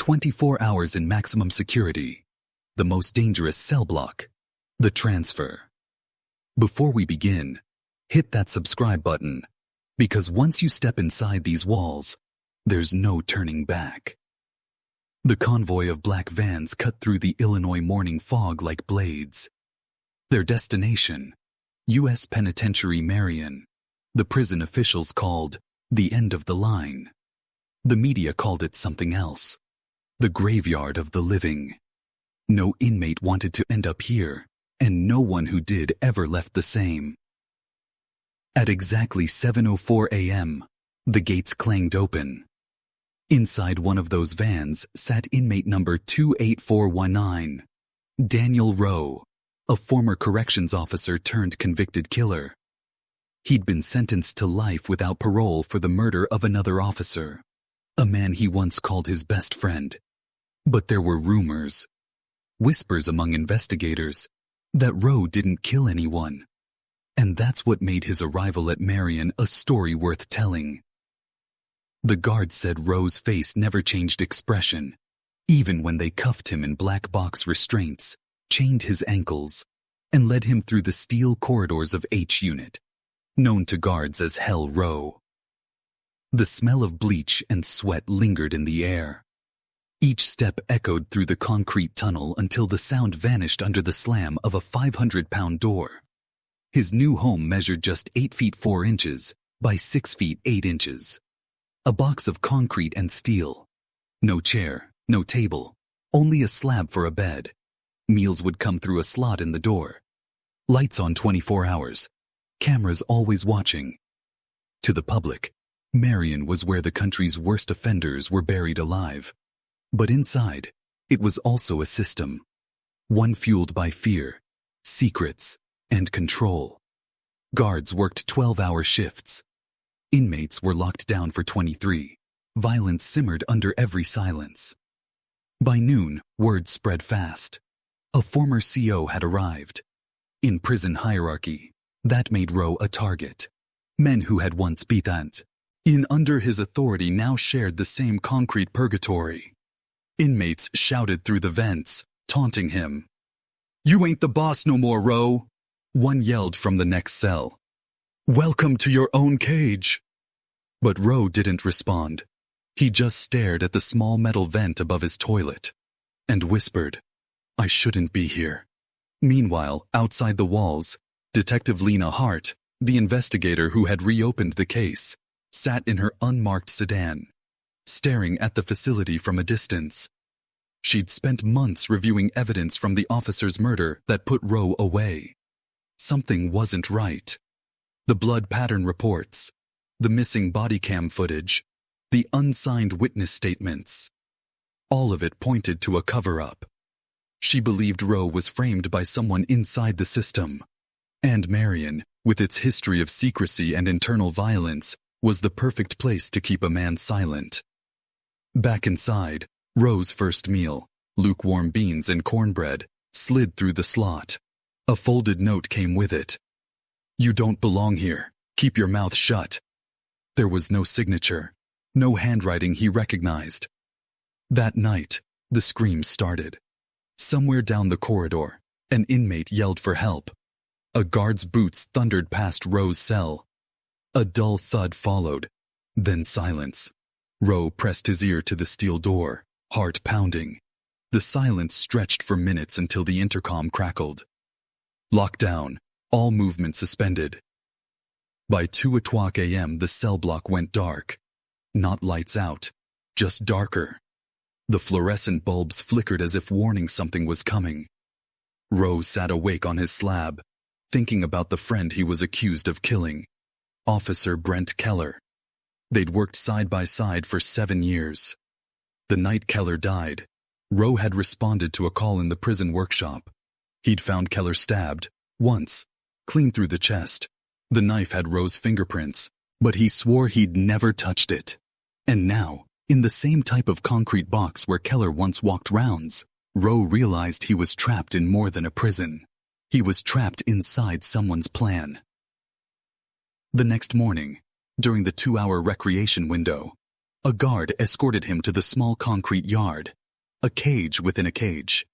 24 hours in maximum security. The most dangerous cell block. The transfer. Before we begin, hit that subscribe button, because once you step inside these walls, there's no turning back. The convoy of black vans cut through the Illinois morning fog like blades. Their destination, U.S. Penitentiary Marion. The prison officials called the end of the line. The media called it something else. The graveyard of the living. No inmate wanted to end up here, and no one who did ever left the same. At exactly 7:04 a.m., the gates clanged open. Inside one of those vans sat inmate number 28419, Daniel Rowe, a former corrections officer turned convicted killer. He'd been sentenced to life without parole for the murder of another officer, a man he once called his best friend. But there were rumors, whispers among investigators, that Rowe didn't kill anyone. And that's what made his arrival at Marion a story worth telling. The guards said Rowe's face never changed expression, even when they cuffed him in black box restraints, chained his ankles, and led him through the steel corridors of H Unit, known to guards as Hell Row. The smell of bleach and sweat lingered in the air. Each step echoed through the concrete tunnel until the sound vanished under the slam of a 500-pound door. His new home measured just 8 feet 4 inches by 6 feet 8 inches. A box of concrete and steel. No chair, no table, only a slab for a bed. Meals would come through a slot in the door. Lights on 24 hours. Cameras always watching. To the public, Marion was where the country's worst offenders were buried alive. But inside, it was also a system. One fueled by fear, secrets, and control. Guards worked 12-hour shifts. Inmates were locked down for 23. Violence simmered under every silence. By noon, word spread fast. A former CO had arrived. In prison hierarchy, that made Rowe a target. Men who had once beaten in under his authority now shared the same concrete purgatory. Inmates shouted through the vents, taunting him. "You ain't the boss no more, Rowe," one yelled from the next cell. "Welcome to your own cage." But Rowe didn't respond. He just stared at the small metal vent above his toilet and whispered, "I shouldn't be here." Meanwhile, outside the walls, Detective Lena Hart, the investigator who had reopened the case, sat in her unmarked sedan, staring at the facility from a distance. She'd spent months reviewing evidence from the officer's murder that put Rowe away. Something wasn't right. The blood pattern reports, the missing body cam footage, the unsigned witness statements. All of it pointed to a cover-up. She believed Rowe was framed by someone inside the system. And Marion, with its history of secrecy and internal violence, was the perfect place to keep a man silent. Back inside, Rowe's first meal, lukewarm beans and cornbread, slid through the slot. A folded note came with it. "You don't belong here. Keep your mouth shut." There was no signature, no handwriting he recognized. That night, the screams started. Somewhere down the corridor, an inmate yelled for help. A guard's boots thundered past Rowe's cell. A dull thud followed, then silence. Rowe pressed his ear to the steel door, heart pounding. The silence stretched for minutes until the intercom crackled. Lockdown, all movement suspended. By 2:00 a.m. the cell block went dark. Not lights out, just darker. The fluorescent bulbs flickered as if warning something was coming. Rowe sat awake on his slab, thinking about the friend he was accused of killing, Officer Brent Keller. They'd worked side by side for 7 years. The night Keller died, Rowe had responded to a call in the prison workshop. He'd found Keller stabbed, once, clean through the chest. The knife had Rowe's fingerprints, but he swore he'd never touched it. And now, in the same type of concrete box where Keller once walked rounds, Rowe realized he was trapped in more than a prison. He was trapped inside someone's plan. The next morning, during the 2-hour recreation window, A guard escorted him to the small concrete yard, a cage within a cage.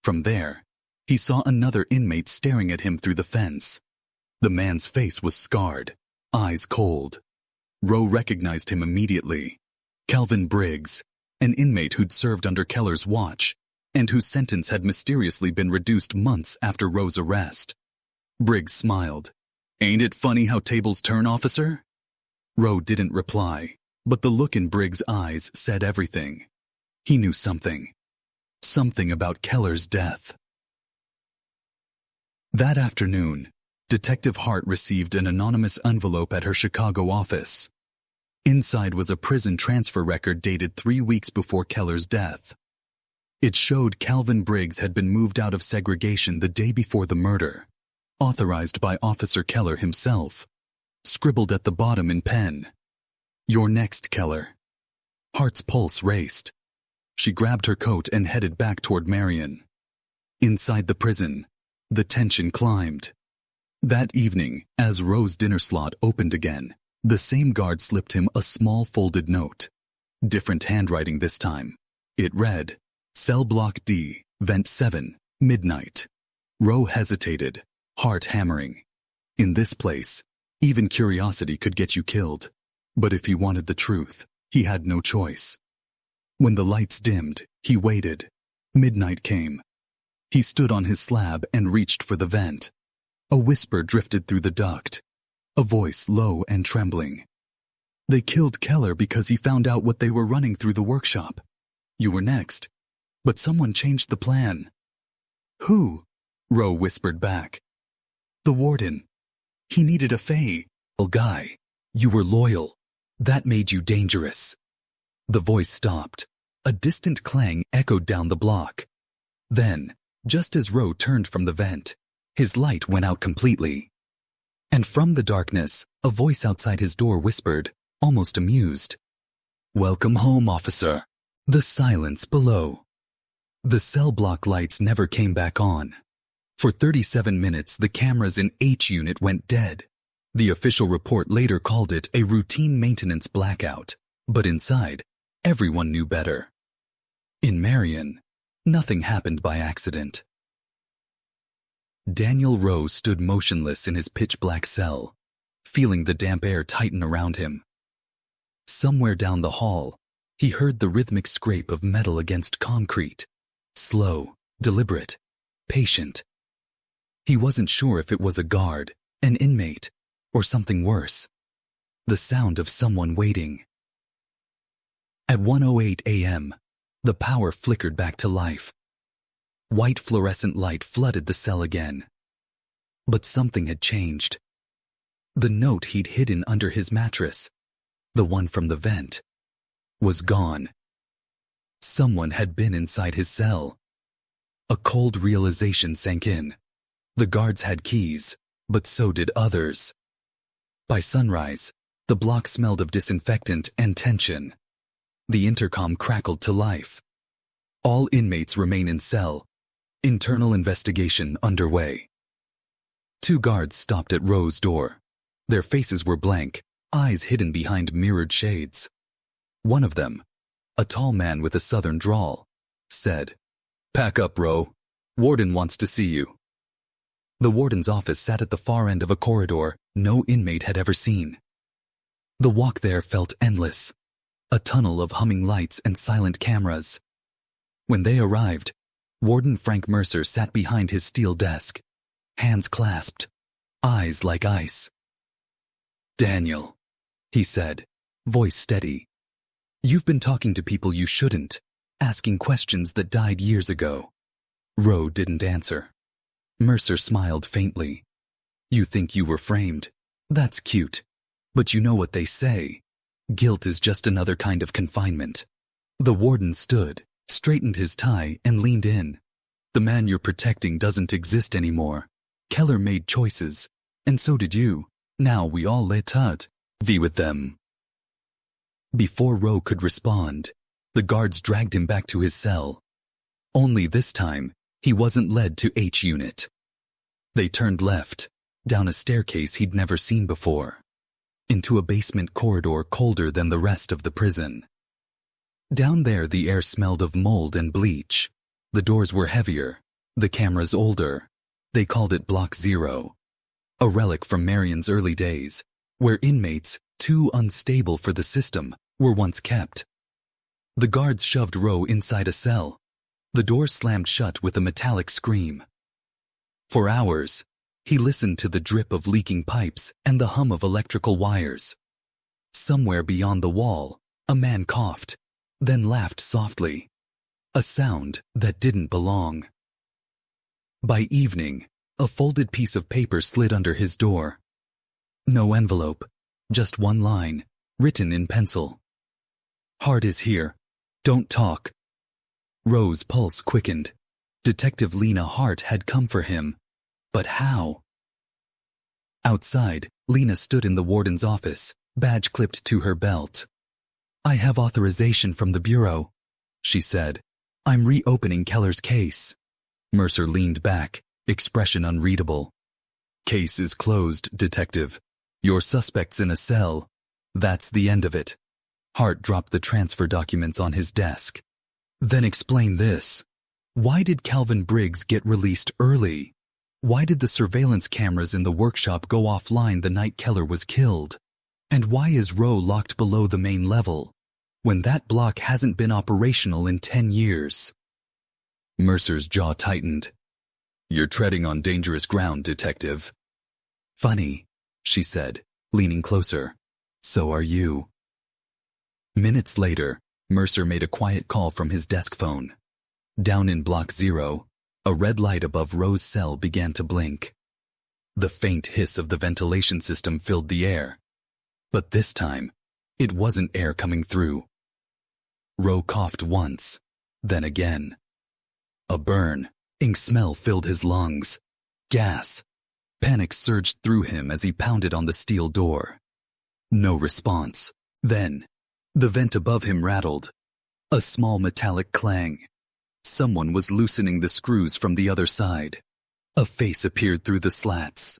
From there, he saw another inmate staring at him through the fence. The man's face was scarred, eyes cold. Rowe recognized him immediately. Calvin Briggs, an inmate who'd served under Keller's watch, and whose sentence had mysteriously been reduced months after Rowe's arrest. Briggs smiled. "Ain't it funny how tables turn, officer?" Rowe didn't reply, but the look in Briggs' eyes said everything. He knew something. Something about Keller's death. That afternoon, Detective Hart received an anonymous envelope at her Chicago office. Inside was a prison transfer record dated 3 weeks before Keller's death. It showed Calvin Briggs had been moved out of segregation the day before the murder, authorized by Officer Keller himself, scribbled at the bottom in pen. "You're next, Keller." Hart's pulse raced. She grabbed her coat and headed back toward Marion. Inside the prison, the tension climbed. That evening, as Rowe's dinner slot opened again, the same guard slipped him a small folded note. Different handwriting this time. It read, "Cell Block D, Vent 7, midnight." Rowe hesitated, heart hammering. In this place, even curiosity could get you killed. But if he wanted the truth, he had no choice. When the lights dimmed, he waited. Midnight came. He stood on his slab and reached for the vent. A whisper drifted through the duct. A voice low and trembling. "They killed Keller because he found out what they were running through the workshop. You were next. But someone changed the plan." "Who?" Rowe whispered back. "The warden. He needed a faithful guy. You were loyal. That made you dangerous." The voice stopped. A distant clang echoed down the block. Then, just as Rowe turned from the vent, his light went out completely. And from the darkness, a voice outside his door whispered, almost amused, "Welcome home, officer." The silence below. The cell block lights never came back on. For 37 minutes, the cameras in H unit went dead. The official report later called it a routine maintenance blackout, but inside, everyone knew better. In Marion, nothing happened by accident. Daniel Rowe stood motionless in his pitch-black cell, feeling the damp air tighten around him. Somewhere down the hall, he heard the rhythmic scrape of metal against concrete. Slow, deliberate, patient. He wasn't sure if it was a guard, an inmate, or something worse. The sound of someone waiting. At 1:08 a.m., the power flickered back to life. White fluorescent light flooded the cell again. But something had changed. The note he'd hidden under his mattress, the one from the vent, was gone. Someone had been inside his cell. A cold realization sank in. The guards had keys, but so did others. By sunrise, the block smelled of disinfectant and tension. The intercom crackled to life. "All inmates remain in cell. Internal investigation underway." 2 guards stopped at Rowe's door. Their faces were blank, eyes hidden behind mirrored shades. One of them, a tall man with a southern drawl, said, "Pack up, Rowe. Warden wants to see you." The warden's office sat at the far end of a corridor no inmate had ever seen. The walk there felt endless, a tunnel of humming lights and silent cameras. When they arrived, Warden Frank Mercer sat behind his steel desk, hands clasped, eyes like ice. "Daniel," he said, voice steady, "you've been talking to people you shouldn't, asking questions that died years ago." Rowe didn't answer. Mercer smiled faintly. "You think you were framed. That's cute. But you know what they say. Guilt is just another kind of confinement." The warden stood, straightened his tie, and leaned in. "The man you're protecting doesn't exist anymore. Keller made choices, and so did you. Now we all let be with them." Before Rowe could respond, the guards dragged him back to his cell. Only this time, he wasn't led to H unit. They turned left, down a staircase he'd never seen before. into a basement corridor colder than the rest of the prison. Down there the air smelled of mold and bleach. The doors were heavier, the cameras older. They called it Block 0, a relic from Marion's early days, where inmates, too unstable for the system, were once kept. The guards shoved Roe inside a cell. The door slammed shut with a metallic scream. For hours, he listened to the drip of leaking pipes and the hum of electrical wires. Somewhere beyond the wall, a man coughed, then laughed softly, a sound that didn't belong. By evening, a folded piece of paper slid under his door. No envelope, just one line, written in pencil. Hart is here. Don't talk. Roe's pulse quickened. Detective Lena Hart had come for him. But how? Outside, Lena stood in the warden's office, badge clipped to her belt. I have authorization from the bureau, she said. I'm reopening Keller's case. Mercer leaned back, expression unreadable. Case is closed, detective. Your suspect's in a cell. That's the end of it. Hart dropped the transfer documents on his desk. Then explain this. Why did Calvin Briggs get released early? Why did the surveillance cameras in the workshop go offline the night Keller was killed? And why is Roe locked below the main level, when that block hasn't been operational in 10 years? Mercer's jaw tightened. You're treading on dangerous ground, detective. Funny, she said, leaning closer. So are you. Minutes later, Mercer made a quiet call from his desk phone. Down in Block 0, a red light above Roe's cell began to blink. The faint hiss of the ventilation system filled the air. But this time, it wasn't air coming through. Roe coughed once, then again. A burning smell filled his lungs. Gas. Panic surged through him as he pounded on the steel door. No response. Then, the vent above him rattled. A small metallic clang. Someone was loosening the screws from the other side. A face appeared through the slats.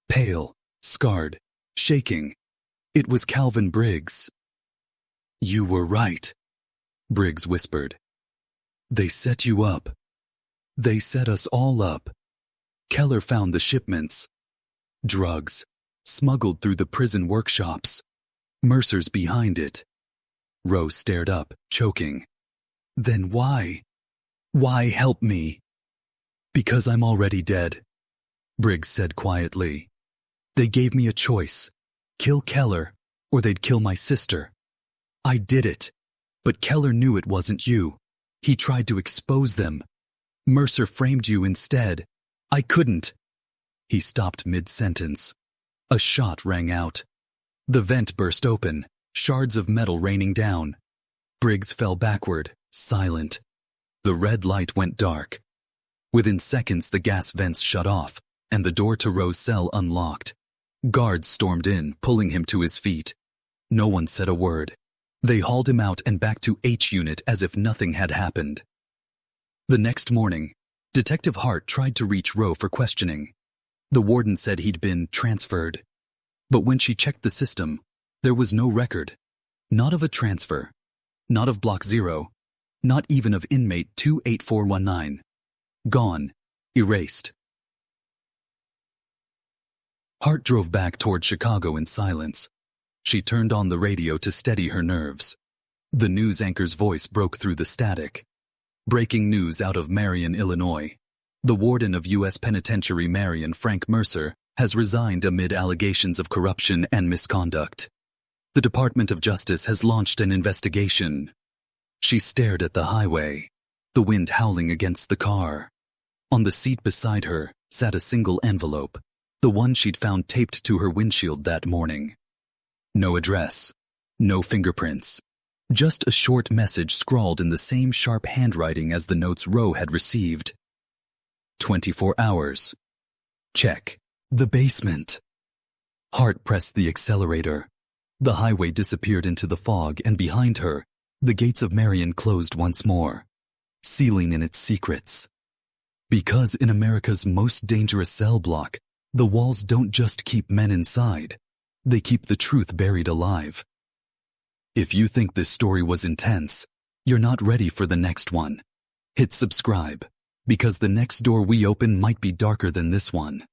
Pale, scarred, shaking. It was Calvin Briggs. You were right, Briggs whispered. They set you up. They set us all up. Keller found the shipments. Drugs, smuggled through the prison workshops. Mercer's behind it. Roe stared up, choking. Then why? Why help me? Because I'm already dead, Briggs said quietly. They gave me a choice. Kill Keller, or they'd kill my sister. I did it, but Keller knew it wasn't you. He tried to expose them. Mercer framed you instead. I couldn't. He stopped mid-sentence. A shot rang out. The vent burst open, shards of metal raining down. Briggs fell backward, silent. The red light went dark. Within seconds the gas vents shut off, and the door to Roe's cell unlocked. Guards stormed in, pulling him to his feet. No one said a word. They hauled him out and back to H Unit as if nothing had happened. The next morning, Detective Hart tried to reach Roe for questioning. The warden said he'd been transferred. But when she checked the system, there was no record. Not of a transfer. Not of Block 0. Not even of inmate 28419. Gone. Erased. Hart drove back toward Chicago in silence. She turned on the radio to steady her nerves. The news anchor's voice broke through the static. Breaking news out of Marion, Illinois. The warden of U.S. Penitentiary Marion, Frank Mercer, has resigned amid allegations of corruption and misconduct. The Department of Justice has launched an investigation. She stared at the highway, the wind howling against the car. On the seat beside her sat a single envelope, the one she'd found taped to her windshield that morning. No address, no fingerprints, just a short message scrawled in the same sharp handwriting as the notes Roe had received. 24 hours. Check. The basement. Hart pressed the accelerator. The highway disappeared into the fog, and behind her, the gates of Marion closed once more, sealing in its secrets. Because in America's most dangerous cell block, the walls don't just keep men inside, They keep the truth buried alive. If you think this story was intense, you're not ready for the next one. Hit subscribe, because the next door we open might be darker than this one.